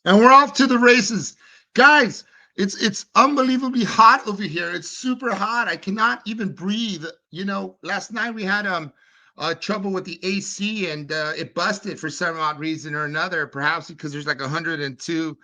And we're off to the races. Guys, it's unbelievably hot over here. It's super hot. I cannot even breathe. You know, last night we had trouble with the AC and it busted for some odd reason or another, perhaps because there's like 102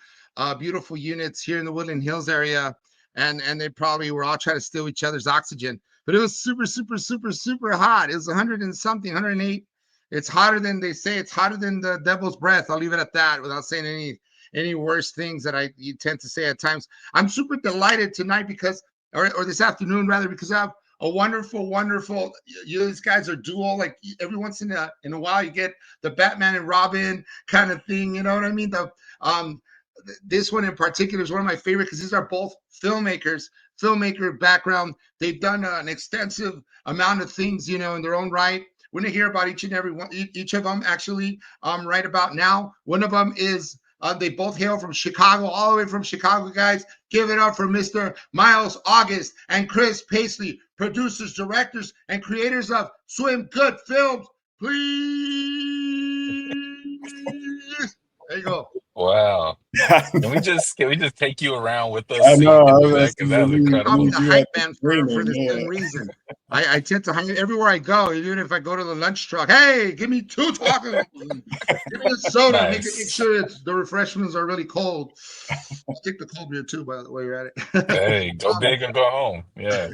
beautiful units here in the Woodland Hills area, and they probably were all trying to steal each other's oxygen. But it was super, super, super, super hot. It was 100 and something, 108. It's hotter than they say. It's hotter than the devil's breath. I'll leave it at that without saying any worse things that you tend to say at times. I'm super delighted tonight because, or this afternoon rather, because I have a wonderful. You guys are dual. Like every once in a while, you get the Batman and Robin kind of thing. You know what I mean? This one in particular is one of my favorite because these are both filmmaker background. They've done an extensive amount of things, you know, in their own right. We're gonna hear about each and every one, each of them actually right about now. One of them is they both hail from Chicago, all the way from Chicago, guys. Give it up for Mr. Miles August and Chris Paicely, producers, directors, and creators of Swym Good Films. Please. There you go. Wow. I Can we just take you around with us so you know. can I do was that? Because that was They call me incredible. the you hype at the man for screening, the yeah. same reason. I tend to hang everywhere I go, even if I go to the lunch truck. Hey, give me 2 tacos. Give me a soda. Make Nice. sure the refreshments are really cold. Stick the cold beer too, by the way you're at it. Hey, go big or go home. Yeah,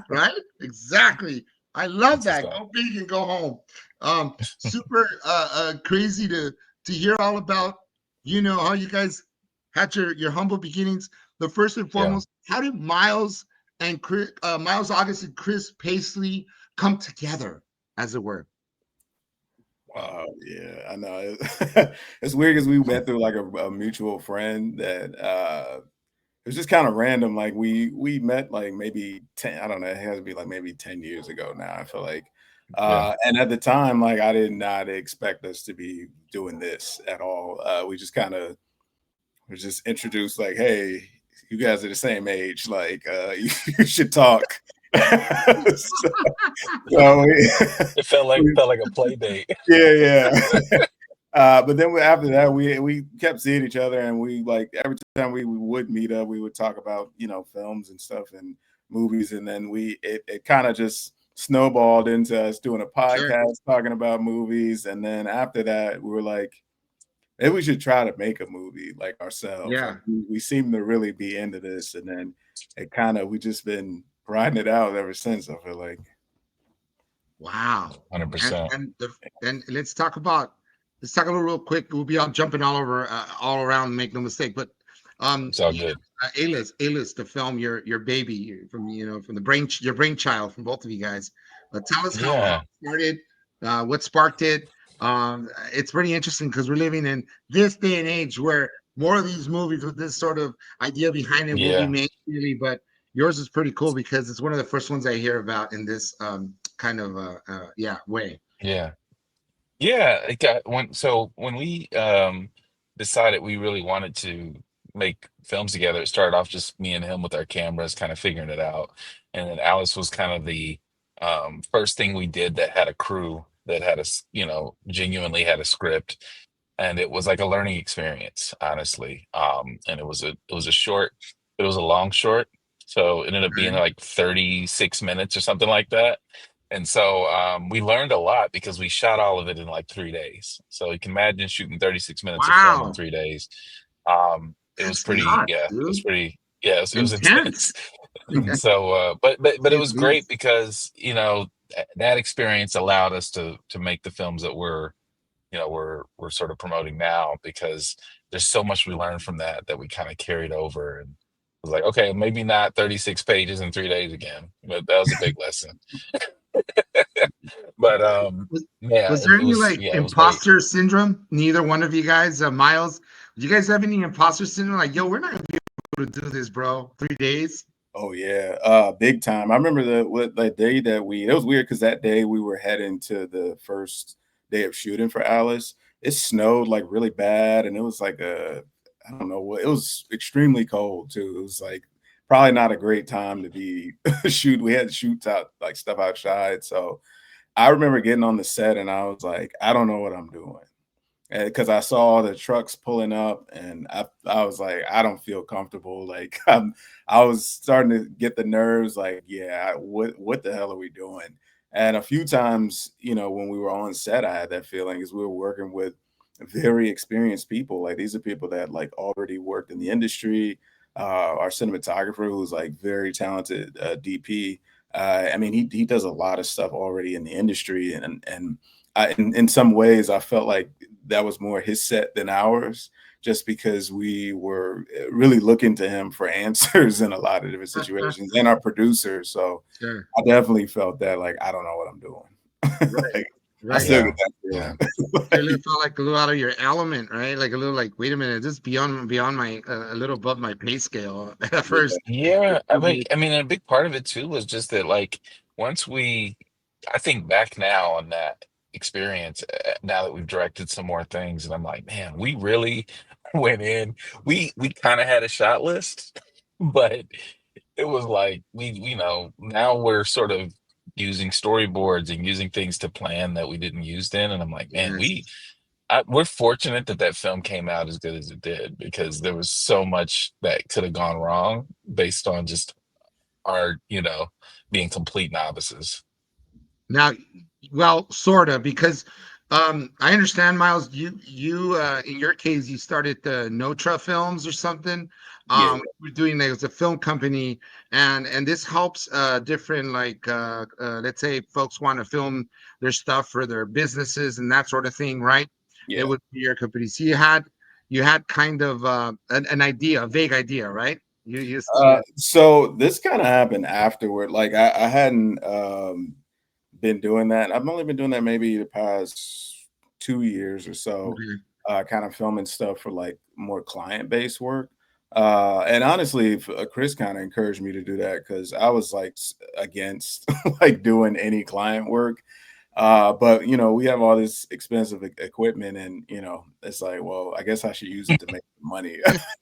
Right? Exactly. I love that's what's that. up. Go big and go home. Super crazy to hear all about, you know, how you guys had your humble beginnings. The first and Yeah. foremost, how did Miles August and Chris Paicely come together, as it were? Wow, yeah, I know. It's weird because we met through like a mutual friend that it was just kind of random. Like we met like maybe 10, I don't know, it has to be like maybe 10 years ago now, I feel like. Yeah. And at the time, like I did not expect us to be doing this at all. We just kind of was just introduced like, hey, you guys are the same age, like you should talk. so, so It we, felt like a play date. yeah. But then after that, we kept seeing each other, and we like every time we would meet up, we would talk about films and stuff and movies, and then it kind of just snowballed into us doing a Sure. podcast talking about movies, and then after that, we were like, maybe we should try to make a movie like ourselves. Like Yeah. we seem to really be into this, and then we just been grinding it out ever since. I feel like. Wow. And 100%. and the and let's talk a little real quick. We'll be all jumping all over all around, make no mistake. But It's all you good. know, Alus, the film, your baby from from the your brainchild from both of you guys. Tell us how Yeah. it started, what sparked it. It's pretty interesting because we're living in this day and age where more of these movies with this sort of idea behind it will be Yeah. made, really. But yours is pretty cool because it's one of the first ones I hear about in this kind of way. Yeah. Yeah. It got when we decided we really wanted to make films together, it started off just me and him with our cameras, kind of figuring it out. And then Alice was kind of the first thing we did that had a crew that had genuinely had a script. And it was like a learning experience, honestly. And it was a short, but it was a long short. So it ended up being Okay. like 36 minutes or something like that. And so we learned a lot because we shot all of it in like 3 days. So you can imagine shooting 36 minutes of film in Wow, 3 days. It was that's pretty, nuts, yeah, it was dude. pretty, yeah, it was intense. Intense. And so, but it Say was the great least. because that experience allowed us to make the films that we're sort of promoting now because there's so much we learned from that we kind of carried over and was like, okay, maybe not 36 pages in 3 days again, but that was a big lesson. But Was, yeah, was there any like yeah, it was great. imposter syndrome? Neither one of you guys, Miles. Do you guys have any imposter syndrome? Like, yo, we're not gonna be able to do this, bro. 3 days. Oh yeah, big time. I remember the day that it was weird because that day we were heading to the first day of shooting for Alice. It snowed like really bad, and it was like I don't know what, it was extremely cold too. It was like probably not a great time to be shoot. We had to shoot out like stuff outside. So I remember getting on the set and I was like, I don't know what I'm doing. because I saw the trucks pulling up, and I was like, I don't feel comfortable. Like I was starting to get the nerves. Like, yeah, what the hell are we doing? And a few times, when we were on set, I had that feeling as we were working with very experienced people. Like these are people that like already worked in the industry. Our cinematographer, who's like very talented DP. I mean, he does a lot of stuff already in the industry, and in some ways, I felt like that was more his set than ours, just because we were really looking to him for answers in a lot of different situations, and our producer. So Sure. I definitely felt that like I don't know what I'm doing. Right. Like, I Right. still get Yeah. that Yeah. feeling. You Like, felt like a little out of your element, right? Like a little like, wait a minute, this is beyond my a little above my pay scale at yeah, first. Yeah, I mean, a big part of it too was just that, like, once I think back now on that experience, now that we've directed some more things, and I'm like, man, we really went in. We kind of had a shot list, but it was like now we're sort of using storyboards and using things to plan that we didn't use then, and I'm like, man, Yes. we're fortunate that that film came out as good as it did because there was so much that could have gone wrong based on just our, being complete novices. Now, well, sort of, because I understand, Miles, you in your case you started the Notra Films or something. yeah, We're doing like it's a film company, and this helps different like let's say folks want to film their stuff for their businesses and that sort of thing, right? It yeah. would be your company. So you had kind of an idea, a vague idea, right? You just So this kind of happened afterward. Like I hadn't been doing that. I've only been doing that maybe the past 2 years or so, okay. kind of filming stuff for like more client-based work. And honestly, Chris kind of encouraged me to do that because I was like against like doing any client work. But we have all this expensive equipment, and it's like, well, I guess I should use it to make money.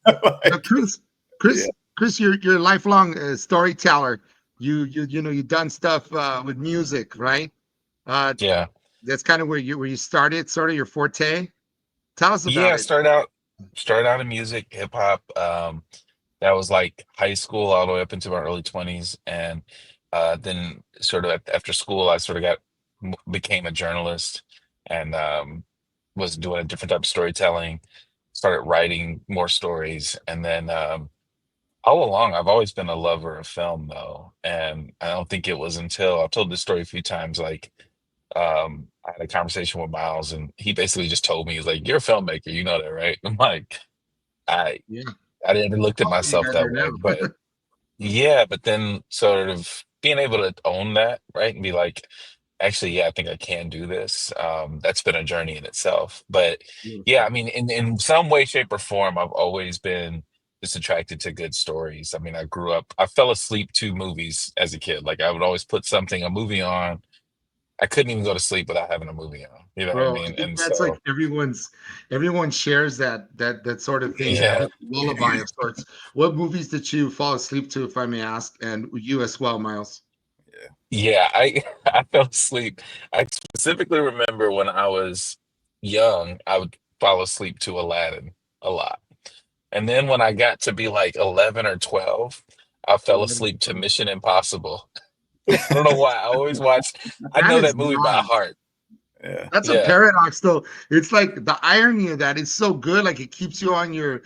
Now, Like, Chris, yeah, Chris, you're a lifelong storyteller. You've done stuff with music, right? Uh, Yeah. that's kind of where you started, sort of your forte. Tell us Yeah, about it. started out in music, hip hop. That was like high school all the way up into my early 20s. And then sort of after school, I sort of became a journalist and was doing a different type of storytelling, started writing more stories. And then all along, I've always been a lover of film, though. And I don't think it was until I've told this story a few times, like, I had a conversation with Miles, and he basically just told me, he's like, "You're a filmmaker, you know that, right?" I'm like, I Yeah, I didn't looked at all you myself guys that are way, now. but yeah, but then sort of being able to own that, right? And be like, actually, yeah, I think I can do this. That's been a journey in itself. But yeah, I Beautiful. mean, in some way, shape, or form, I've always been just attracted to good stories. I mean, I fell asleep to movies as a kid. Like I would always put a movie on. I couldn't even go to sleep without having a movie on. You know what I Bro, I mean? think And that's like so, everyone shares that sort of thing, that yeah, like lullaby of sorts. What movies did you fall asleep to, if I may ask, and you as well, Miles? yeah. yeah, I I fell asleep. I specifically remember when I was young, I would fall asleep to Aladdin a lot. And then when I got to be like 11 or 12, I fell asleep to Mission Impossible. I don't know why. I That know is that movie by not. heart. Yeah. That's a Yeah. paradox, though. It's like the irony of that is so good. Like it keeps you on your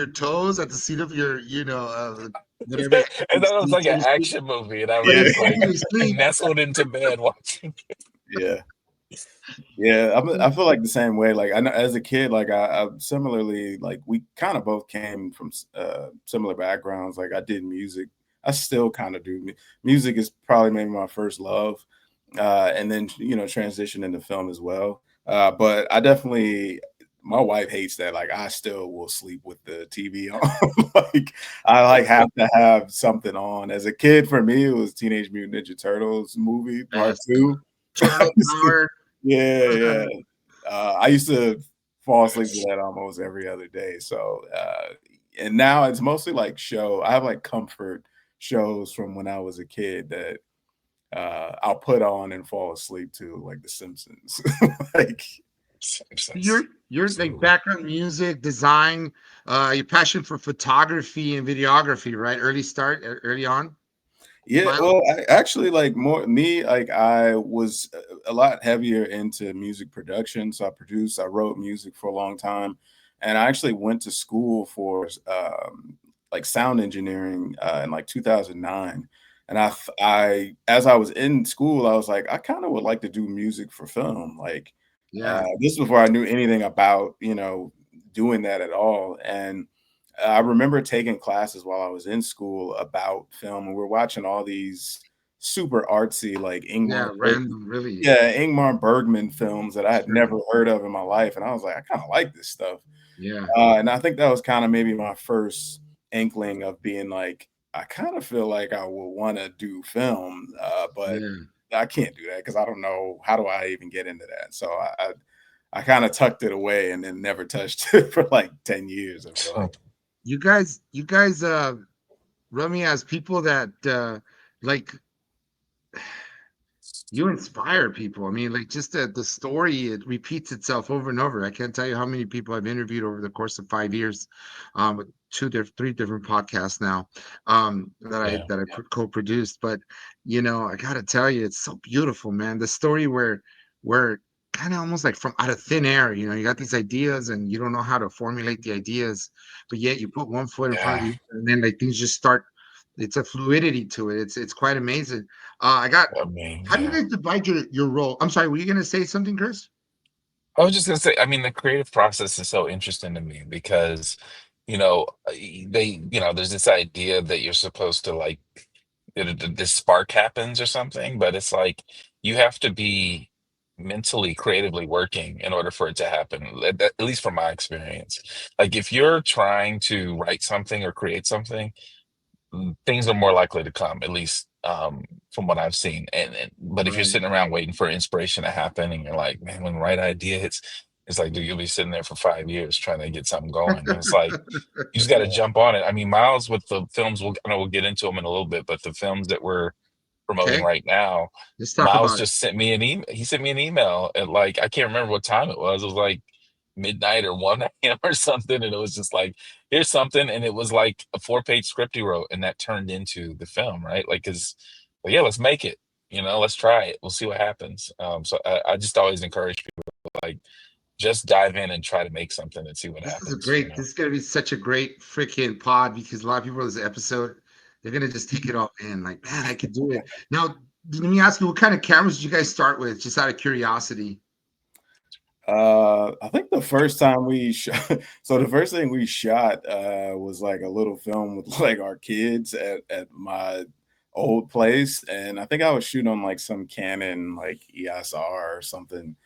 toes at the seat of your, whatever, And your then it was seat, like so an to speak. action movie, and I But was Yeah. it's just putting like you to sleep. nestled into bed watching. Yeah. Yeah, I feel like the same way. Like I know as a kid, like I similarly, like we kind of both came from similar backgrounds. Like I did music. I still kind of do. Music is probably maybe my first love, and then transition into film as well. But I definitely, my wife hates that. Like I still will sleep with the TV on. Like I like have to have something on. As a kid, for me, it was Teenage Mutant Ninja Turtles movie part Yes. two. Turtle power. Yeah, yeah. I used to fall asleep to that almost every other day. So, and now it's mostly like I have like comfort shows from when I was a kid that I'll put on and fall asleep to, like The Simpsons. Like, Same Your sense. your like Absolutely. background music, design, your passion for photography and videography, right? Early start, early on, Yeah, Miles. well, I actually like more me, like I was a lot heavier into music production. So I wrote music for a long time. And I actually went to school for like sound engineering in like 2009. And as I was in school, I was like, I kind of would like to do music for film. Like, Yeah, this is before I knew anything about, doing that at all. And I remember taking classes while I was in school about film, and we're watching all these super artsy, like yeah, random, really. Ingmar Bergman films that I had Sure. never heard of in my life, and I was like, I kind of like this stuff. Yeah, And I think that was kind of maybe my first inkling of being like, I kind of feel like I would want to do film, but yeah. I can't do that because I don't know how do I even get into that. So I kind of tucked it away and then never touched it for like 10 years or so. You guys, run me as people that like you inspire people. I mean, like just the story, it repeats itself over and over. I can't tell you how many people I've interviewed over the course of 5 years, with three different podcasts now, that I Yeah. co-produced. But I gotta tell you, it's so beautiful, man. The story where kind of almost like from out of thin air, you got these ideas and you don't know how to formulate the ideas, but yet you put one foot in front of Yeah. the other, and then like things just start. It's a fluidity to it. It's quite amazing. I got I mean, How do you yeah. guys divide your role? I'm sorry, were you gonna say something, Chris? I was just gonna say, I mean, the creative process is so interesting to me because, there's this idea that you're supposed to like, this spark happens or something, but it's like you have to be mentally, creatively working in order for it to happen. At least from my experience, like if you're trying to write something or create something, things are more likely to come, at least from what I've seen. And but if you're Right. sitting around waiting for inspiration to happen, and you're like, man, when the right idea hits, it's like, dude, you'll be sitting there for 5 years trying to get something going, and it's like you just got to jump on it. I mean, Miles with the films, I know we'll get into them in a little bit, but the films that we're promoting Okay, right now, let's talk Miles about it. just sent me an email. He sent me an email at like I can't remember what time it was. It was like midnight or 1 a.m. or something, and it was just like, here's something, and it was like a 4-page script he wrote, and that turned into the film, right? Like, cause, well, yeah, let's make it. Let's try it. We'll see what happens. So I just always encourage people like just dive in and try to make something and see what happens. This is gonna be such a great freaking pod because a lot of people in this episode, they're gonna just take it all in. Like, man, I could do it. Now, let me ask you, what kind of cameras did you guys start with? Just out of curiosity. I think the first time we shot, so the first thing we shot was like a little film with like our kids at my old place, and I think I was shooting on like some Canon like ESR or something.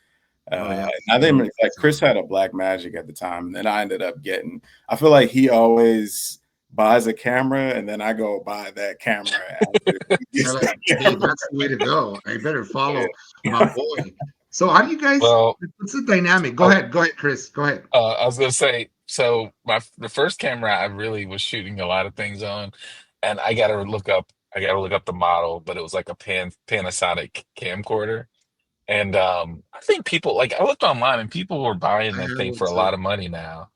Oh yeah, And I think like so Chris had a Black Magic at the time, and then I ended up getting. I feel like he always buys a camera, and then I go buy that camera after he you're gets like, that hey, camera. that's the way to go. I better follow my Yeah. boy. So, how do you guys? Well, What's the dynamic? I, Go ahead, Chris. Go ahead. I was gonna say, so the first camera I really was shooting a lot of things on, and I gotta look up the model, but it was like a Panasonic camcorder. And I think people like I looked online and people were buying I that have thing one for a too. lot of money now.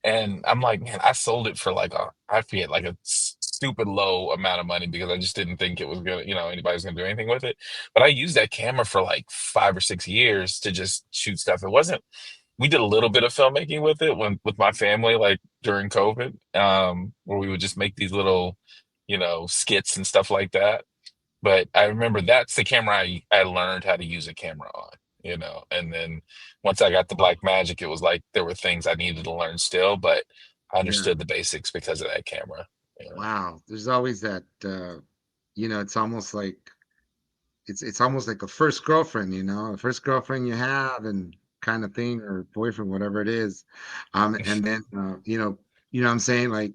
And I'm like, man, I sold it for like I forget like a stupid low amount of money because I just didn't think it was gonna, anybody's gonna do anything with it. But I used that camera for like 5 or 6 years to just shoot stuff. It wasn't We did a little bit of filmmaking with it when with my family, like during COVID, where we would just make these little, skits and stuff like that. But I remember that's the camera I learned how to use a camera on. And then once I got the Wow. Black Magic, it was like there were things I needed to learn still, but I Yeah. understood the basics because of that camera. Wow. There's always that. It's almost like it's almost like a first girlfriend. A first girlfriend you have and kind of thing, or boyfriend, whatever it is. And then what I'm saying, like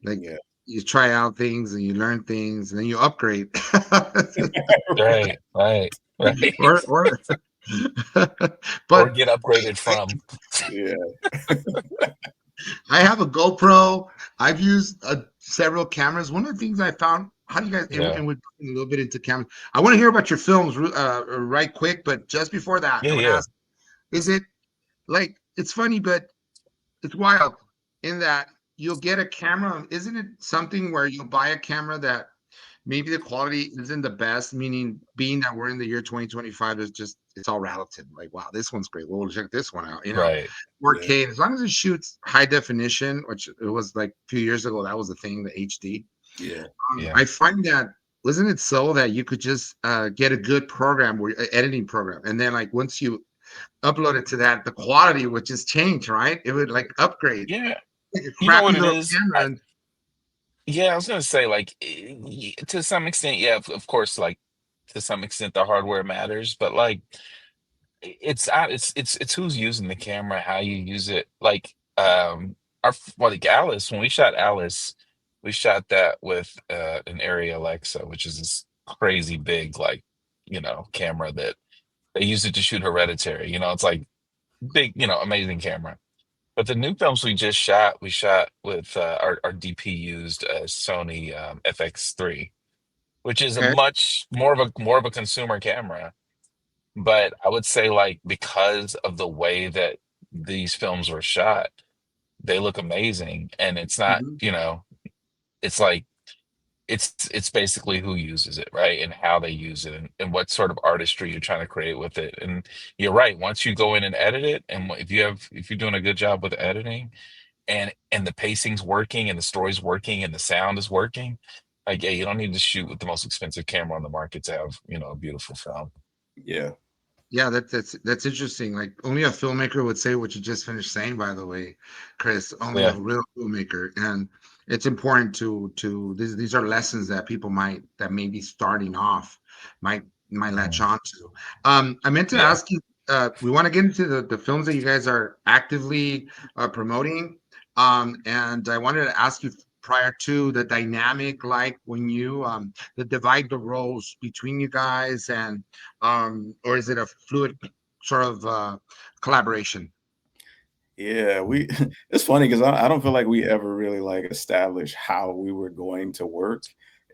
Yeah. you try out things and you learn things and then you upgrade. Right, right, or right. or Or but get upgraded from. Yeah. I have a GoPro. I've used several cameras. One of the things I found, how do you guys, Yeah, and we're going a little bit into cameras. I want to hear about your films right quick, but just before that, yeah, I want to yeah. ask, is it like it's funny, but it's wild in that you'll get a camera. Isn't it something where you'll buy a camera that maybe the quality isn't the best, meaning being that we're in the year 2025, is just it's all relative. Like, wow, this one's great. Well, we'll check this one out, Right. Yeah. 4K. As long as it shoots high definition, which it was like a few years ago, that was the thing, the HD. Yeah. Yeah. I find that wasn't it so that you could just get a good program where editing program, and then like once you upload it to that, the quality would just change, right? It would like upgrade. Yeah. Like a You know what crappy it little is? camera, and Yeah, I was gonna say, like, to some extent, yeah, of course, like, to some extent, the hardware matters, but, like, it's who's using the camera, how you use it. Like, well, like Alice, when we shot Alice, we shot that with an Area Alexa, which is this crazy big, like, camera that they use it to shoot Hereditary. It's like big, amazing camera. But the new films we shot with our DP used a Sony FX3, which is a okay. much more of a consumer camera. But I would say, like, because of the way that these films were shot, they look amazing. And it's not, Mhm. it's like it's basically who uses it, right? And how they use it, and what sort of artistry you're trying to create with it. And you're right, once you go in and edit it, and if you're doing a good job with editing, and the pacing's working, and the story's working, and the sound is working, like, yeah, you don't need to shoot with the most expensive camera on the market to have, a beautiful film. Yeah. Yeah, that's interesting. Like only a filmmaker would say what you just finished saying, by the way, Chris. Only a Yeah. real filmmaker, and it's important to these are lessons that people that may be starting off might latch Mhm. on to. I meant to Yeah. ask you. We want to get into the films that you guys are actively promoting, and I wanted to ask you prior to the dynamic, like when you the divide the roles between you guys, and or is it a fluid sort of collaboration? Yeah, we it's funny because I don't feel like we ever really like established how we were going to work.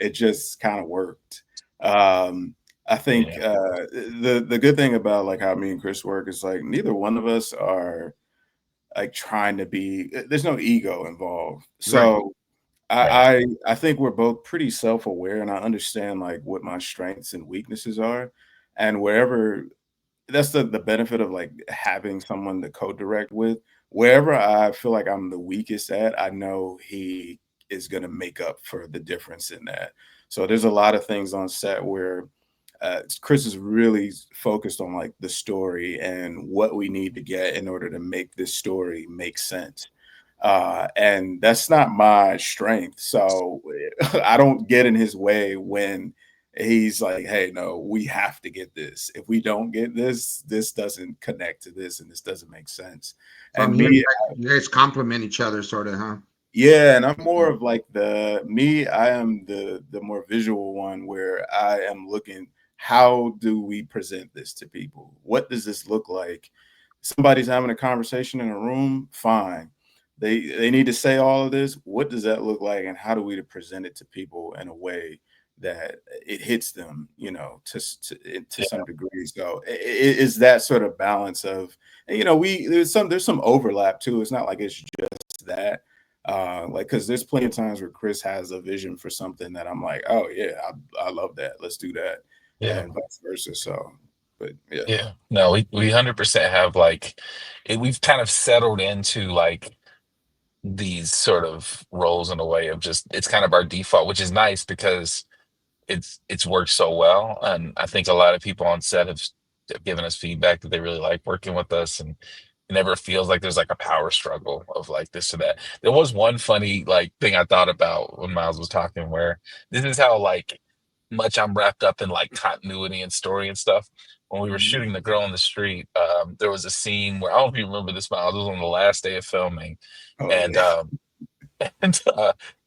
It just kind of worked. I think Yeah. the good thing about like how me and Chris work is like neither one of us are like trying to be. There's no ego involved, Right. so Right. I think we're both pretty self aware, and I understand like what my strengths and weaknesses are, and wherever that's the benefit of, like, having someone to co-direct with. Wherever I feel like I'm the weakest at, I know he is gonna make up for the difference in that. So there's a lot of things on set where, Chris is really focused on, like, the story and what we need to get in order to make this story make sense. And that's not my strength, so I don't get in his way when he's like, "Hey, no, we have to get this. If we don't get this, this doesn't connect to this, and this doesn't make sense." So I'm And hearing me, you guys complement each other, sort of, huh? yeah, and I'm more of like I am the more visual one where I am looking, how do we present this to people? What does this look like? Somebody's having a conversation in a room, fine. They need to say all of this. What does that look like, and how do we to present it to people in a way that it hits them, to Yeah. some degree. So it's that sort of balance of, and, we there's some overlap too. It's not like it's just that. Like, because there's plenty of times where Chris has a vision for something that I'm like, oh yeah, I love that. Let's do that, Yeah. and vice versa. So, but yeah, Yeah. No, we 100% have, like, we've kind of settled into, like, these sort of roles in a way of just it's kind of our default, which is nice because it's worked so well. And I think a lot of people on set have given us feedback that they really like working with us, and it never feels like there's like a power struggle of like this or that. There was one funny like thing I thought about when Miles was talking, where this is how like much I'm wrapped up in like continuity and story and stuff. When we were Mhm. shooting The Girl on the Street, there was a scene where I don't know if you remember this, Miles. It was on the last day of filming, oh and yeah, and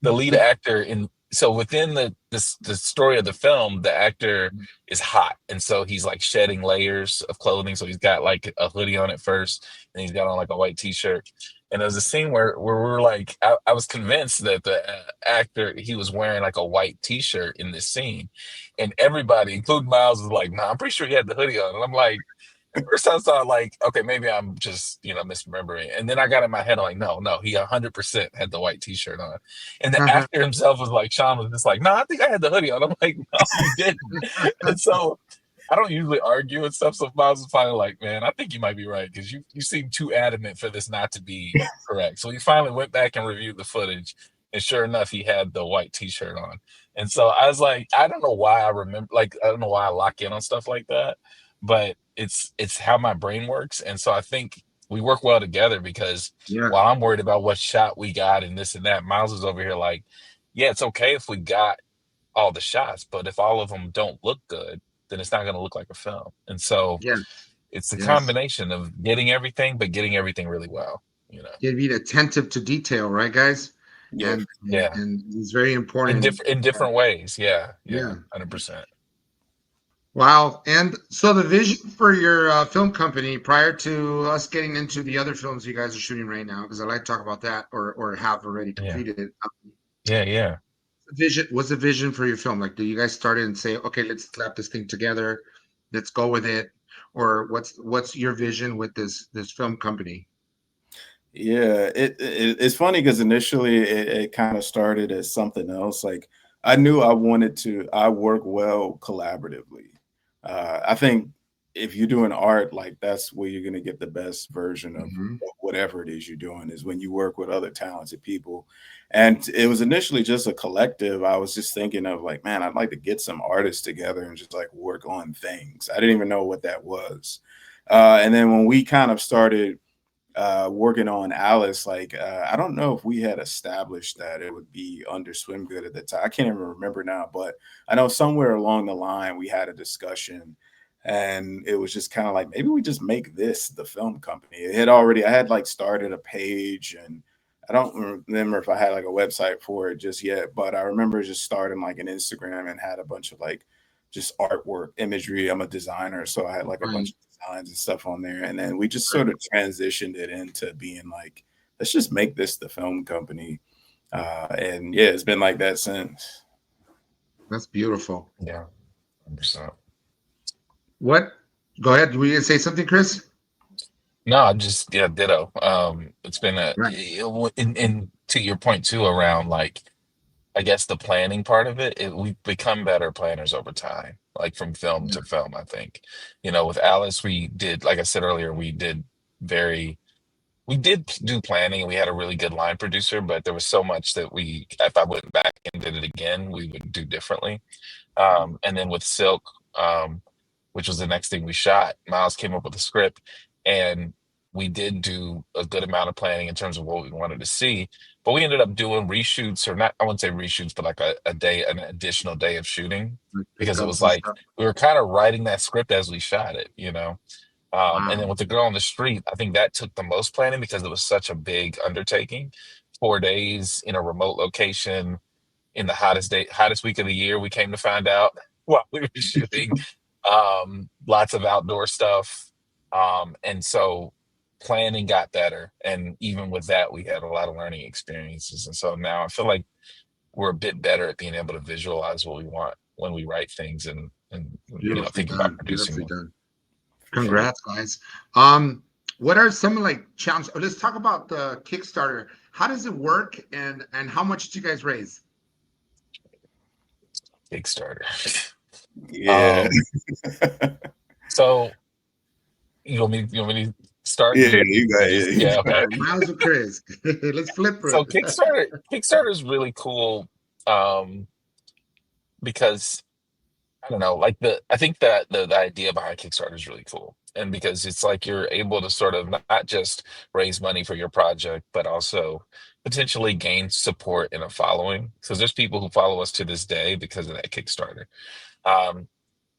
the lead actor in so within the story of the film, the actor is hot, and so he's like shedding layers of clothing. So he's got like a hoodie on at first, and he's got on like a white t-shirt. And there's a scene where we're like, I was convinced that the actor he was wearing like a white t-shirt in this scene, and everybody, including Miles, was like, "Nah, I'm pretty sure he had the hoodie on." And I'm like, First I thought like, okay, maybe I'm just, misremembering. And then I got in my head, I'm like, no, no, he 100% had the white t-shirt on. And the actor himself was like, Sean was just like, no, I think I had the hoodie on. I'm like, no, you didn't. And so I don't usually argue and stuff. So Miles was finally like, man, I think you might be right because you seem too adamant for this not to be correct. So he finally went back and reviewed the footage. And sure enough, he had the white t-shirt on. And so I was like, I don't know why I remember, like, I don't know why I lock in on stuff like that, but it's how my brain works. And so I think we work well together because Yeah. while I'm worried about what shot we got and this and that, Miles is over here like, yeah, it's okay if we got all the shots, but if all of them don't look good, then it's not going to look like a film. And so Yes. it's the Yes. combination of getting everything, but getting everything really well, You be attentive to detail, right, guys? Yeah. And Yeah. and it's very In important. different ways. Yeah. Yeah. Yeah. 100%. Wow. And so the vision for your film company prior to us getting into the other films you guys are shooting right now, because I like to talk about that or have already Yeah. completed it. Yeah. Yeah. What's the vision for your film? Like, do you guys start it and say, okay, let's slap this thing together, let's go with it, or what's your vision with this film company? Yeah, it's funny because initially it kind of started as something else. Like I knew I work well collaboratively. I think if you're doing art, like that's where you're gonna get the best version of Hmm. whatever it is you're doing is when you work with other talented people. And it was initially just a collective. I was just thinking of like, man, I'd like to get some artists together and just like work on things. I didn't even know what that was. And then when we kind of started working on Alice, like I don't know if we had established that it would be under Swim Good at the time. I can't even remember now, but I know somewhere along the line we had a discussion, and it was just kind of like maybe we just make this the film company. I had like started a page, and I don't remember if I had like a website for it just yet, but I remember just starting like an Instagram and had a bunch of like just artwork imagery. I'm a designer, so I had like a bunch Right. of designs and stuff on there. And then we just Right. sort of transitioned it into being like, let's just make this the film company. And yeah, it's been like that since. That's beautiful. Yeah. 100%. What? Go ahead. Were you gonna say something, Chris? No, I just yeah, ditto. It's been Right. in to your point too around like I guess the planning part of we've become better planners over time, like from film Yeah. to film, I think. With Alice, we did, like I said earlier, very, we did do planning and we had a really good line producer, but there was so much that if I went back and did it again, we would do differently. And then with Silk, um, which was the next thing we shot, Miles came up with a script, and we did do a good amount of planning in terms of what we wanted to see. But we ended up doing reshoots, or not, I wouldn't say reshoots, but like an additional day of shooting, Like because it pickups was and like stuff. we were kind of writing that script as we shot it. And then Wow. with the girl on the street, I think that took the most planning because it was such a big undertaking. 4 days in a remote location in the hottest week of the year, we came to find out while we were shooting. Lots of outdoor stuff. And so planning got better. And even with that, we had a lot of learning experiences. And so now I feel like we're a bit better at being able to visualize what we want when we write things and Beautifully think about done. producing Beautifully them. done. For sure. Congrats, guys. What are some like challenges? Let's talk about the Kickstarter. How does it work, and how much did you guys raise? Kickstarter. Yeah. um, so you want me to start Yeah, and you got you just it. yeah, All okay. right, Miles or Chris? Let's flip So it. Kickstarter is really cool, um, because I don't know, like I think that the idea behind Kickstarter is really cool. And because it's like you're able to sort of not just raise money for your project, but also potentially gain support and a following. So there's people who follow us to this day because of that Kickstarter. Um,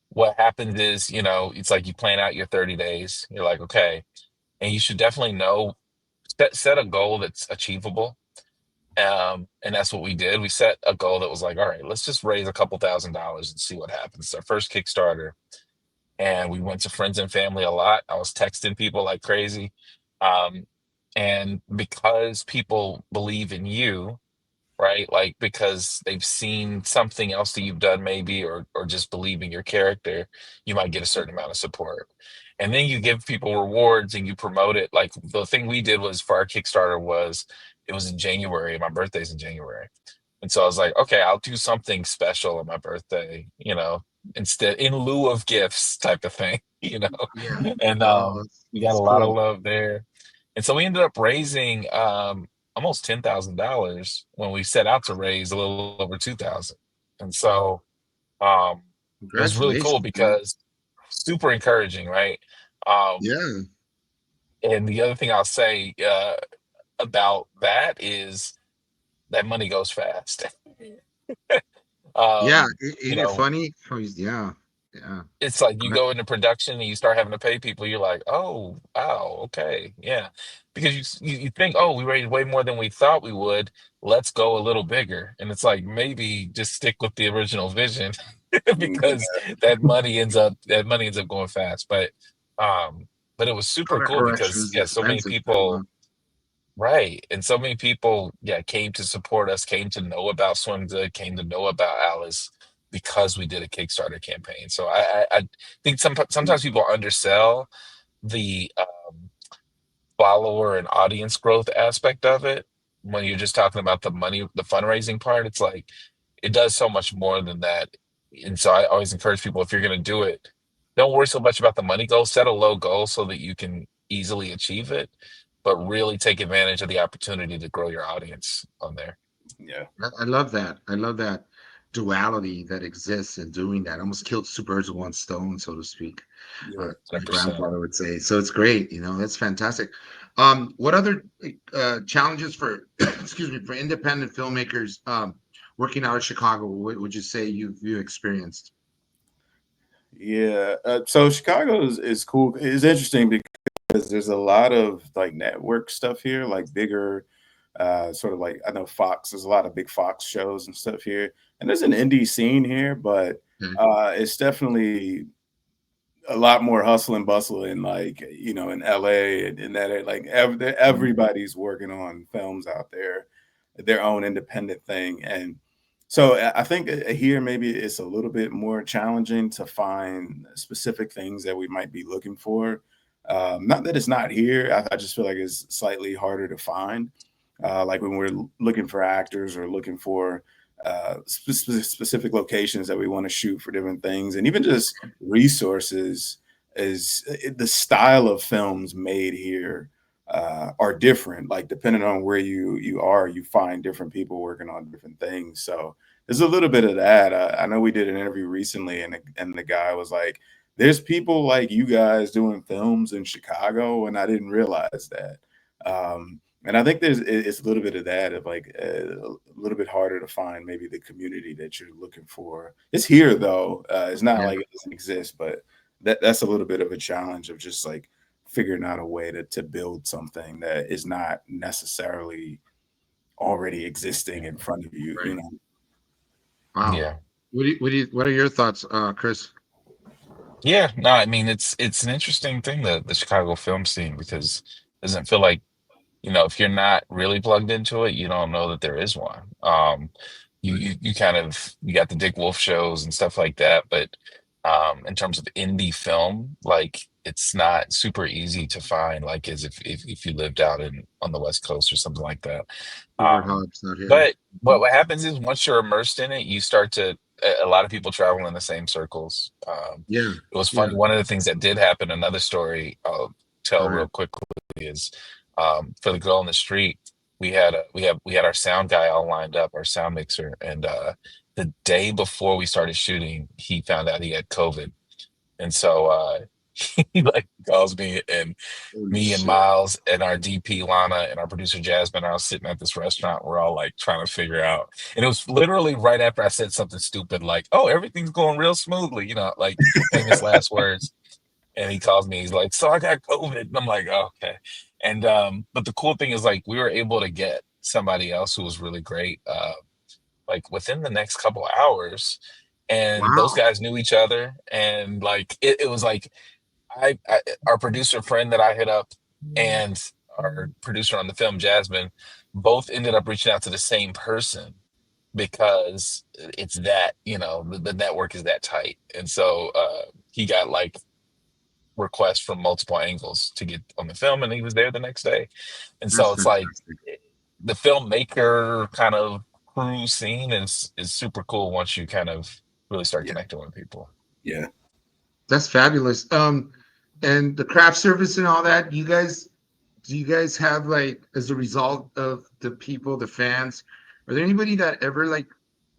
what happens is, it's like you plan out your 30 days. You're like, okay, and you should definitely set a goal that's achievable. And that's what we did. We set a goal that was like, all right, let's just raise a couple $1,000s and see what happens. It's our first Kickstarter. And we went to friends and family a lot. I was texting people like crazy. Um, and because people believe in you, right? Like because they've seen something else that you've done maybe, or just believe in your character, you might get a certain amount of support. and then you give people rewards and you promote it. Like the thing we did was for our Kickstarter was it was in January. My birthday's in January. And so I was like, okay, I'll do something special on my birthday, instead in lieu of gifts type of thing, Yeah. And Oh, we got that's a lot of cool. love there. And so we ended up raising almost $10,000 when we set out to raise a little over 2,000. And so um it was really cool Congratulations, man. because super encouraging, right? Um Yeah. and the other thing I'll say about that is that money goes fast. Yeah. um, you Ain't it know, funny? Yeah. Yeah. it's like you I- go into production and you start having to pay people. You're like, oh, wow, okay, yeah, because you think, oh, we raised way more than we thought we would. Let's go a little bigger, and it's like maybe just stick with the original vision because that money ends up going fast. But it was super Color cool correction because is yeah, so many expensive too, huh? people. Right. And so many people, yeah, came to support us, came to know about Swim Good, came to know about Alice because we did a Kickstarter campaign. So I think sometimes people undersell the follower and audience growth aspect of it when you're just talking about the money, the fundraising part. It's like it does so much more than that. And so I always encourage people, if you're going to do it, don't worry so much about the money goal. Set a low goal so that you can easily achieve it, but really take advantage of the opportunity to grow your audience on there. Yeah. I love that. I love that duality that exists in doing that. Almost killed two birds with one stone, so to speak. Yeah. My 100%. grandfather would say. So it's great. That's fantastic. What other challenges for, excuse me, for independent filmmakers working out of Chicago? What would you say you experienced? Yeah. So Chicago is cool. It's interesting because there's a lot of like network stuff here, like bigger, sort of like I know Fox. There's a lot of big Fox shows and stuff here, and there's an indie scene here, but Okay. it's definitely a lot more hustle and bustle in like in LA and that like Mm. everybody's working on films out there, their own independent thing. And so I think here maybe it's a little bit more challenging to find specific things that we might be looking for. Not that it's not here, I just feel like it's slightly harder to find, like when we're looking for actors or looking for specific locations that we want to shoot for different things, and even just resources. Is the style of films made here are different. Like depending on where you are, you find different people working on different things. So there's a little bit of that. I know we did an interview recently, and the guy was like, "There's people like you guys doing films in Chicago," and I didn't realize that. And I think it's a little bit of that, of like a little bit harder to find maybe the community that you're looking for. It's here though. It's not Yeah. like it doesn't exist, but that's a little bit of a challenge of just like figuring out a way to build something that is not necessarily already existing in front of you, Right. Wow. Yeah. What are your thoughts, Chris? Yeah. No, I mean it's an interesting thing, the Chicago film scene, because it doesn't feel like, if you're not really plugged into it, you don't know that there is one. You kind of you got the Dick Wolf shows and stuff like that, but in terms of indie film, like it's not super easy to find, like as if you lived out in on the West Coast or something like that. Hubert Um, Hobbs not here. but what happens is once you're immersed in it, you start to a lot of people travel in the same circles. Yeah. It was Yeah. funny. One of the things that did happen, another story I'll Go tell real ahead. quickly is for the girl in the street. We had our sound guy all lined up, our sound mixer, and the day before we started shooting, he found out he had COVID, and so he like calls me, and Holy me and shit. Miles and our DP Lana and our producer Jasmine are all sitting at this restaurant. We're all like trying to figure out, and it was literally right after I said something stupid like, "Oh, everything's going real smoothly," like famous last words. And he calls me. He's like, "So I got COVID." And I'm like, oh, "Okay." And but the cool thing is, like, we were able to get somebody else who was really great, like within the next couple of hours, and those Wow. guys knew each other, and like it was like our producer friend that I hit up and our producer on the film, Jasmine, both ended up reaching out to the same person because it's that, the network is that tight. And so he got like requests from multiple angles to get on the film, and he was there the next day. And so That's it's like fantastic. the filmmaker kind of crew scene is super cool once you kind of really start Yeah. connecting with people. Yeah. That's fabulous. And the craft service and all that, do you guys have like as a result of the people, the fans, are there anybody that ever like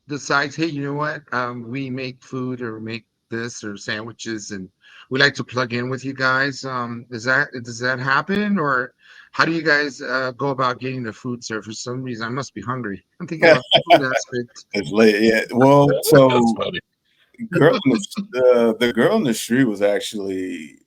decides, hey, you know what? We make food or make this or sandwiches and we like to plug in with you guys. Does that happen or how do you guys go about getting the food served? For some reason, I must be hungry. I'm thinking about the food aspect. It's late. Yeah. Well, That's so funny. girl in the girl in the street was actually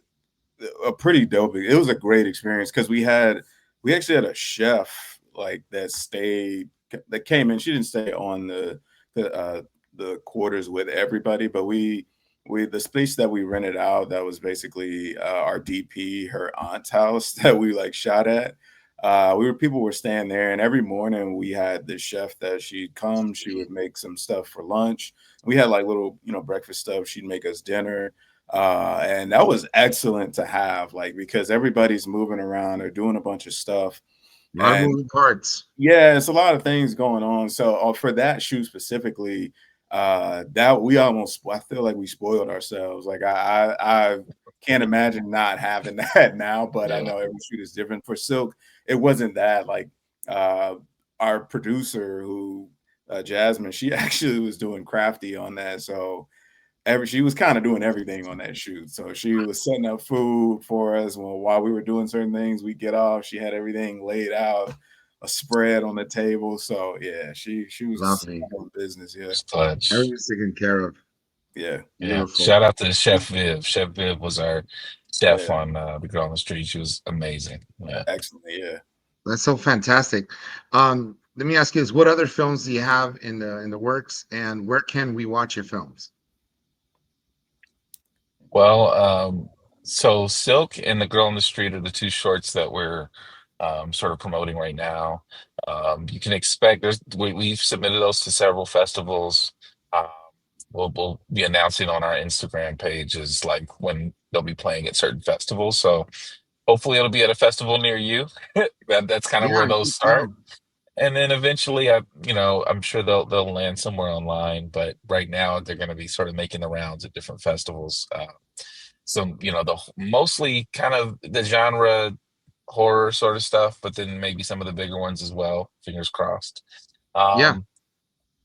a pretty dope. It was a great experience because we actually had a chef like that came in. She didn't stay on the the quarters with everybody, but we the space that we rented out that was basically our DP, her aunt's house that we like shot at. People were staying there, and every morning we had this chef that she'd come. She would make some stuff for lunch. We had like little breakfast stuff. She'd make us dinner, and that was excellent to have, like, because everybody's moving around or doing a bunch of stuff. A lot of And moving parts. yeah, it's a lot of things going on. So for that shoot specifically, that we almost I feel like we spoiled ourselves. Like I can't imagine not having that now, but I Yeah. know every shoot is different. For Silk, it wasn't that. Like uh our producer who Jasmine, she actually was doing crafty on that. So she was kind of doing everything on that shoot. So she was setting up food for us while we were doing certain things. We get off, she had everything laid out, a spread on the table. So yeah, she was Lovely. on business. Yeah, Clutch. Everything's taken care of. yeah, Yeah. Beautiful. Shout out to Chef Viv. Chef Viv was our chef yeah, on the Girl on the Street. She was amazing. Yeah. excellent. Yeah. That's so fantastic. Let me ask you this: what other films do you have in the works, and where can we watch your films? Well, so Silk and The Girl on the Street are the two shorts that we're sort of promoting right now. You can expect we've submitted those to several festivals. Um, we'll be announcing on our Instagram pages like when they'll be playing at certain festivals. So hopefully it'll be at a festival near you. That's kind of Yeah, where I'm those start. down. And then eventually, I'm sure they'll land somewhere online. But right now, they're going to be sort of making the rounds at different festivals. So the mostly kind of the genre horror sort of stuff, but then maybe some of the bigger ones as well. Fingers crossed. Yeah, Um,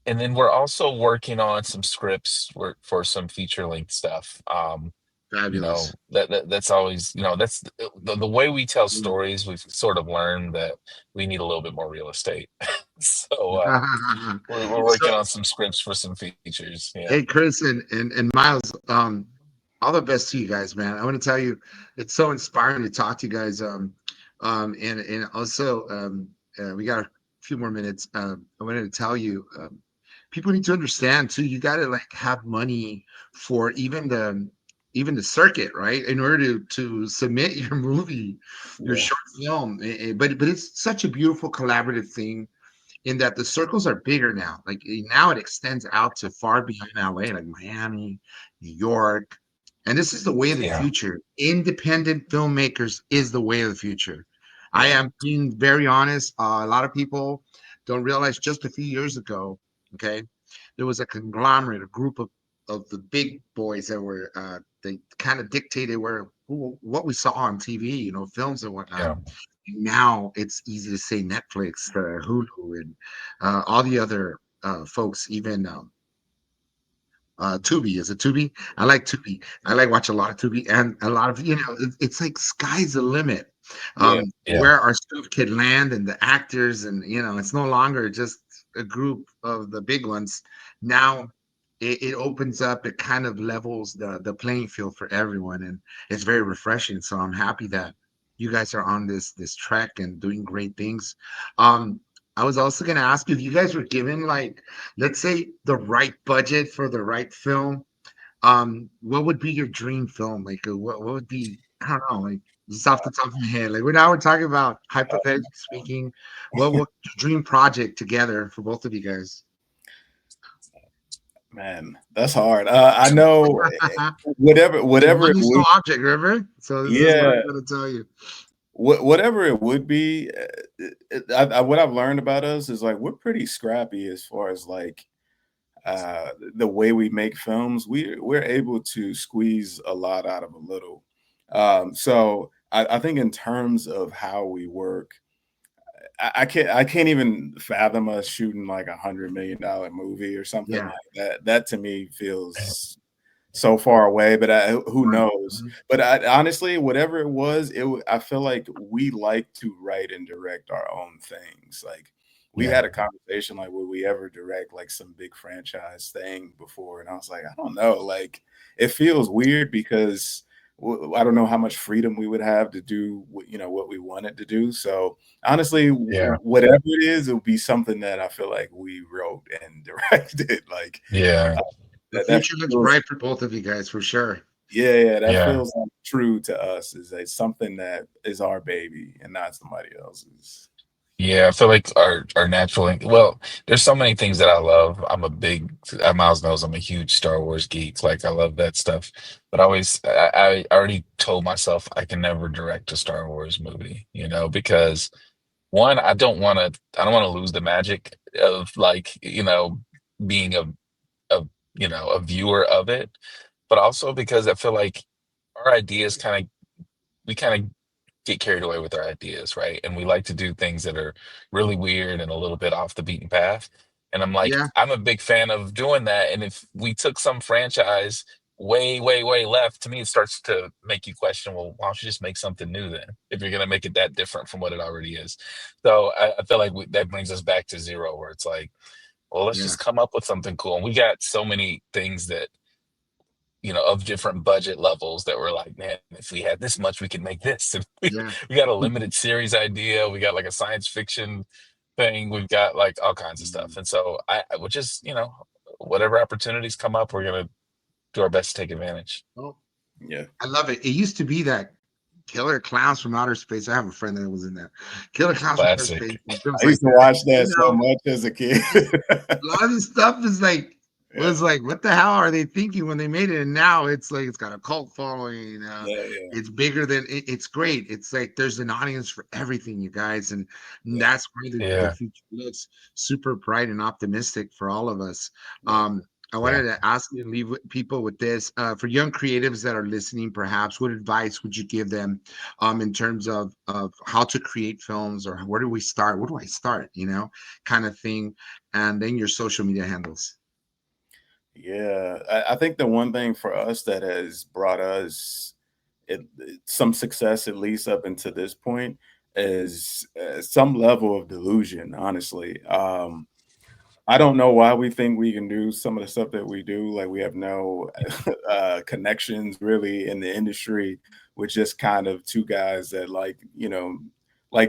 and then we're also working on some scripts for some feature length stuff. fabulous. That's always that's the way we tell stories. We've sort of learned that we need a little bit more real estate. So we're So, working on some scripts for some features. Yeah. hey, Chris and Miles, all the best to you guys, man. I want to tell you, it's so inspiring to talk to you guys. And also, we got a few more minutes. I wanted to tell you, people need to understand too. You got to like have money for even the circuit, right? In order to submit your movie, your Yeah. short film. But it's such a beautiful collaborative thing in that the circles are bigger now. Like now it extends out to far beyond LA, like Miami, New York. And this is the way of the Yeah. future. Independent filmmakers is the way of the future. I Yeah. am being very honest. A lot of people don't realize just a few years ago, okay, there was a conglomerate, a group of the big boys that were they kind of dictated what we saw on TV, films and whatnot. Yeah. Now it's easy to say Netflix, Hulu, and all the other folks, even Tubi. Is it Tubi? I like Tubi. I like watch a lot of Tubi, and a lot of it's like sky's the limit. Yeah. Yeah. Where our stuff can land and the actors, and it's no longer just a group of the big ones. Now it opens up. It kind of levels the playing field for everyone, and it's very refreshing. So I'm happy that you guys are on this track and doing great things. Um, I was also going to ask you if you guys were given like let's say the right budget for the right film, what would be your dream film? Like, what would be? I don't know, like just off the top of my head. Like, we're talking about hypothetically speaking. What your dream project together for both of you guys? Man, that's hard. I know whatever it Money's no would, object, River. So this is what yeah, I'm gonna tell you. whatever it would be. What I've learned about us is like we're pretty scrappy as far as like the way we make films. We're able to squeeze a lot out of a little. So I think in terms of how we work, I can't even fathom us shooting like $100 million movie or something Yeah. like that. That to me feels so far away, but who Right. knows? But honestly, whatever it was, I feel like we like to write and direct our own things. Like we Yeah. had a conversation like, would we ever direct like some big franchise thing before? And I was like, I don't know. Like it feels weird because I don't know how much freedom we would have to do what we wanted to do. So honestly, Yeah. whatever it is, it would be something that I feel like we wrote and directed. Like Yeah. uh, The that future looks feels, bright for both of you guys for sure. yeah, that Yeah. feels like true to us. Is that something that is our baby and not somebody else's? Yeah, I feel like our natural well, there's so many things that I love. Miles knows I'm a huge Star Wars geek. Like I love that stuff. But I already told myself I can never direct a Star Wars movie, because one, I don't want to lose the magic of like, being a viewer of it, but also because I feel like our ideas we kind of get carried away with our ideas, right? And we like to do things that are really weird and a little bit off the beaten path. And I'm like, Yeah. I'm a big fan of doing that. And if we took some franchise way, way, way left, to me, it starts to make you question, well, why don't you just make something new then? If you're going to make it that different from what it already is. So I feel like that brings us back to zero, where it's like, well, let's Yeah. just come up with something cool. And we got so many things that of different budget levels that were like, man, if we had this much, we could make this. And Yeah. we got a limited series idea. We got like a science fiction thing. We've got like all kinds of stuff. And so I would just, whatever opportunities come up, we're gonna do our best to take advantage. Oh, Yeah. I love it. It used to be that Killer Clowns from Outer Space. I have a friend that was in that. Killer Clowns from Outer Space Classic. and films I like used to that. watch that You so know, much as a kid. a lot of this stuff is like Yeah, was like, what the hell are they thinking when they made it? And now it's like it's got a cult following. yeah, It's bigger than it's great. It's like there's an audience for everything, you guys, and yeah, that's why the Yeah. future looks super bright and optimistic for all of us. yeah. I Yeah. wanted to ask you and leave people with this. For young creatives that are listening, perhaps, what advice would you give them in terms of how to create films, or where do we start? Where do I start? Kind of thing. And then your social media handles. Yeah, I think the one thing for us that has brought us some success, at least up until this point, is some level of delusion. Honestly, I don't know why we think we can do some of the stuff that we do. Like we have no connections really in the industry. We're just kind of two guys that like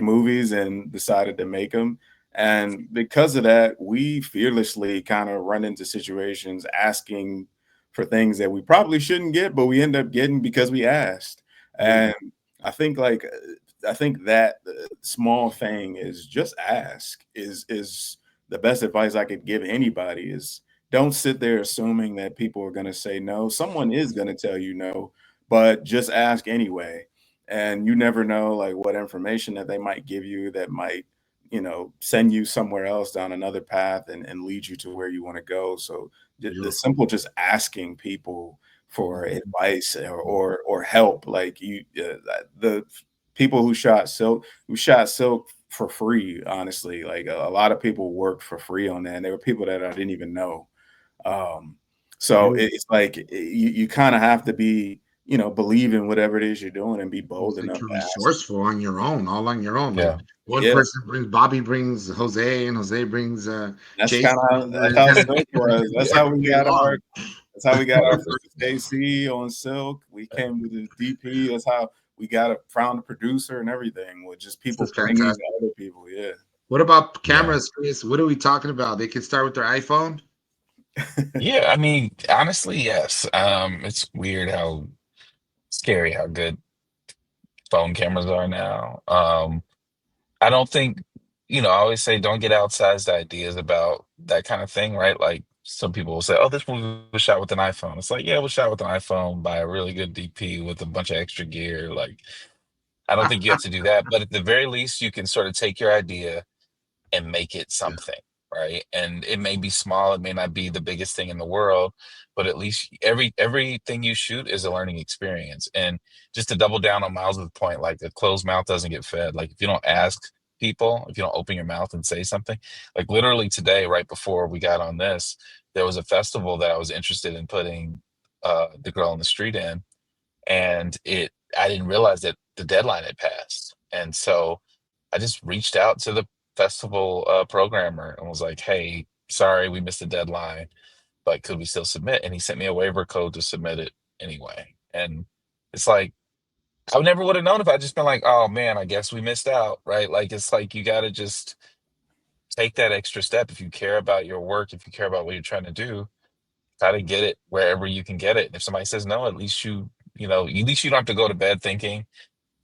movies and decided to make them. And because of that, we fearlessly kind of run into situations asking for things that we probably shouldn't get, but we end up getting because we asked. Yeah. And I think I think that small thing is just ask is the best advice I could give anybody is don't sit there assuming that people are going to say no. Someone is going to tell you no, but just ask anyway. And you never know like what information that they might give you that might, send you somewhere else down another path and lead you to where you want to go. So the Beautiful. simple just asking people for Mhm. advice or help, like the people who shot Silk for free, honestly. Like a lot of people worked for free on that. And there were people that I didn't even know. Um, so Beautiful. it's like you kind of have to be, believe in whatever it is you're doing and be bold It's like enough you're to ask. resourceful on your own, all on your own. Like Yeah. one Yeah, person brings Bobby brings Jose, and Jose brings that's Jason kind of over, that's and how kind of Silk was. That's Yeah. how we everybody got our along. that's how we got our first JC on Silk. We came with the DP. That's how we found a producer and everything with just This people is bringing fantastic. other people. Yeah. What about Yeah. cameras, Chris? What are we talking about? They can start with their iPhone. Yeah. I mean, honestly, yes. It's weird how scary how good phone cameras are now. I don't think, I always say don't get outsized ideas about that kind of thing, right? Like some people will say, "Oh, this movie was shot with an iPhone." It's like, yeah, it was shot with an iPhone by a really good DP with a bunch of extra gear. Like, I don't think you have to do that, but at the very least, you can sort of take your idea and make it Yeah, something, right? And it may be small, it may not be the biggest thing in the world, but at least everything you shoot is a learning experience. And just to double down on Miles's point, like a closed mouth doesn't get fed. Like if you don't ask people, if you don't open your mouth and say something, like literally today, right before we got on this, there was a festival that I was interested in putting the girl in the street in, and it I didn't realize that the deadline had passed. And so I just reached out to the festival programmer and was like, "Hey, sorry, we missed the deadline, but could we still submit?" And he sent me a waiver code to submit it anyway. And it's like I never would have known if I just been like, "Oh man, I guess we missed out," right? Like it's like you got to just take that extra step if you care about your work, if you care about what you're trying to do. Try to get it wherever you can get it. And if somebody says no, at least at least you don't have to go to bed thinking,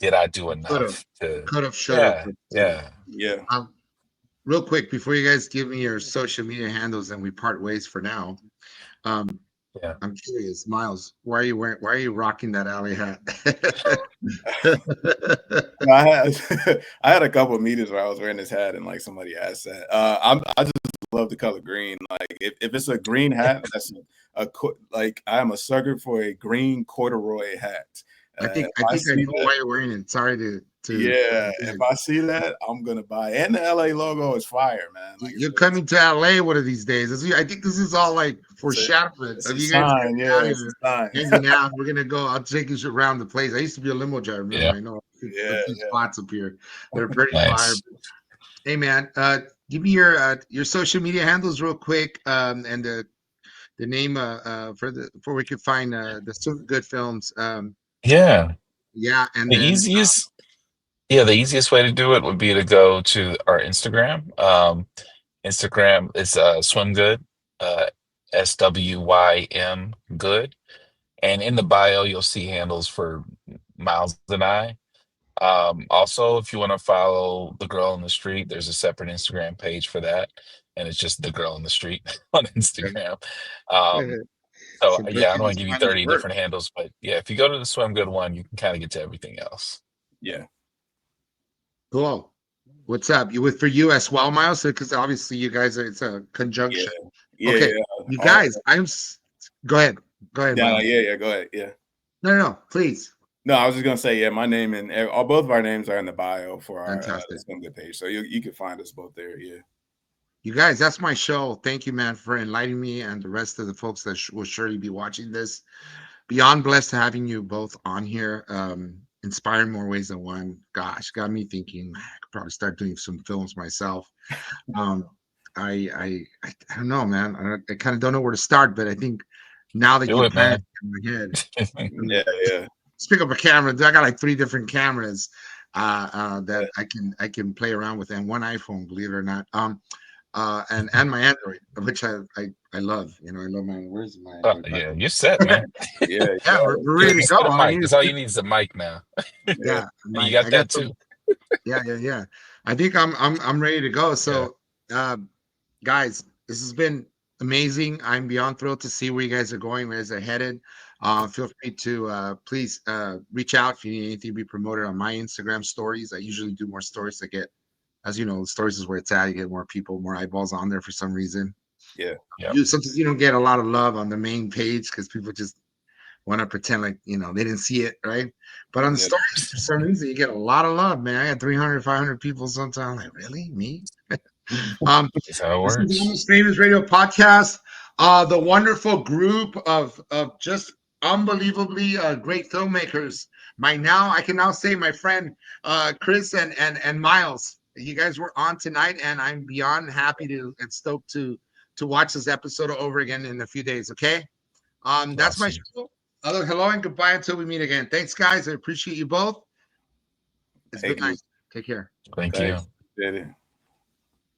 "Did I do could enough to?" have, should have. Yeah, yeah, Yeah. Real quick before you guys give me your social media handles and we part ways for now. Um, yeah. I'm curious, Miles, why are you rocking that alley hat? No, I had I had a couple of meetings where I was wearing this hat and like somebody asked that. I just love the color green. Like if it's a green hat, that's like I am a sucker for a green corduroy hat. If I I think I see know that, why you're wearing it. Sorry to yeah, if I see that, I'm gonna buy it. And the LA logo is fire, man. Like you're coming to LA one of these days. I think this is all like foreshadowing it's of a you guys sign, getting out yeah, it's here, a sign. hanging out. We're gonna go. I'll take you around the place. I used to be a limo driver. Remember, Yeah. I know a Yeah, few yeah. spots up here. They're pretty fire. Nice. Hey man, give me your social media handles real quick, and the name for we can find the Swym Good Films. Yeah. Yeah, and The then easiest, the easiest way to do it would be to go to our Instagram. Instagram is Swym Good, uh, SWYM Good. And in the bio, you'll see handles for Miles and I. Also, if you want to follow the girl in the street, there's a separate Instagram page for that. And it's just the girl in the street on Instagram. Um, so some yeah, I don't breaking want this to give you Spanish 30 word. different handles, but yeah, if you go to the Swim Good one, you can kind of get to everything else. Yeah. Cool. What's up? You with for you as well, Miles? Because obviously you guys are it's a Yeah. conjunction. Yeah, Okay, yeah. you guys, go ahead. Go ahead, No, Miles. yeah, yeah. Go ahead. Yeah. No, please. No, I was just gonna say, yeah, my name and all both of our names are in the bio for our Fantastic. Swim Good page, so you can find us both there. Yeah. You guys, that's my show. Thank you, man, for enlightening me and the rest of the folks that will surely be watching this. Beyond blessed having you both on here. Inspiring more ways than one. Gosh, got me thinking. I could probably start doing some films myself. Um, I don't know, man. I kind of don't know where to start, but I think now that Do you it, planted man. it in my head, Yeah, yeah. let's pick up a camera. I got like 3 different cameras that Yeah. I can play around with, and one iPhone, believe it or not. And my Android, which I love. You know, I love my. Where's my Android? Yeah, you're set, man. Yeah, Yeah, yeah. we're You ready to just go. get a All I mic. need That's is all you need is a mic now. Yeah. yeah, And you Mike. got I that got too. some. Yeah. I think I'm ready to go. Yeah. So, guys, this has been amazing. I'm beyond thrilled to see where you guys are going, where you guys are headed. Feel free to please reach out if you need anything to be promoted on my Instagram stories. I usually do more stories to get, as you know, stories is where it's at. You get more people, more eyeballs on there for some reason. Yeah. Yep. Sometimes you don't get a lot of love on the main page because people just want to pretend like they didn't see it, right? But on the Yeah. stories, for some reason, you get a lot of love, man. I got 300, 500 people sometimes. Like, really, me? That's how it This is the works. Almost Famous Radio Podcast. The wonderful group of just unbelievably great filmmakers. I can now say my friend Chris and Miles. You guys were on tonight, and I'm beyond happy and stoked to watch this episode over again in a few days. Okay. That's my Awesome. show. Other hello and goodbye until we meet again. Thanks, guys. I appreciate you both. It's been Thank you. nice. Take care. Thank you. Thanks. Appreciate it.